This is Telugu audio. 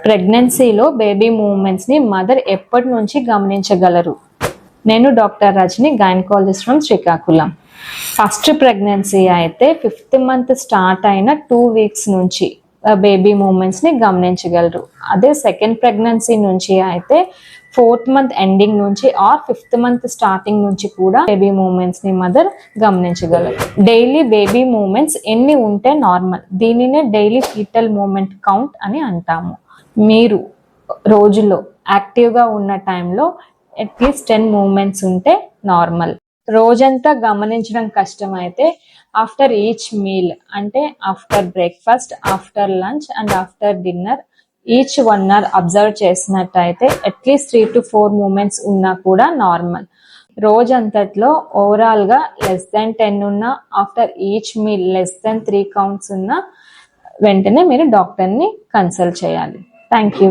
ప్రెగ్నెన్సీలో బేబీ మూవ్మెంట్స్ని మదర్ ఎప్పటి నుంచి గమనించగలరు? నేను doctor Rajani, gynaecologist from Srikakulam. First pregnancy అయితే 5th మంత్ స్టార్ట్ అయిన 2 weeks నుంచి బేబీ మూవ్మెంట్స్ని గమనించగలరు. అదే సెకండ్ ప్రెగ్నెన్సీ నుంచి అయితే 4th మంత్ ఎండింగ్ నుంచి ఆర్ 5th మంత్ స్టార్టింగ్ నుంచి కూడా బేబీ మూవ్మెంట్స్ని మదర్ గమనించగలరు. డైలీ బేబీ మూవ్మెంట్స్ ఎన్ని ఉంటే నార్మల్? దీనినే డైలీ ఫీటల్ మూవ్మెంట్ కౌంట్ అని అంటాము. మీరు రోజులో యాక్టివ్గా ఉన్న టైంలో అట్లీస్ట్ 10 మూవ్మెంట్స్ ఉంటే నార్మల్. రోజంతా గమనించడం కష్టమైతే ఆఫ్టర్ ఈచ్ మీల్, అంటే after breakfast, after lunch and after dinner each 1 hour observe చేసినట్టయితే అట్లీస్ట్ 3 to 4 మూమెంట్స్ ఉన్నా కూడా నార్మల్. రోజంతట్లో ఓవరాల్గా <10 ఉన్నా, ఆఫ్టర్ ఈచ్ మీల్ <3 counts ఉన్నా వెంటనే మీరు డాక్టర్ని కన్సల్ట్ చేయాలి. Thank you.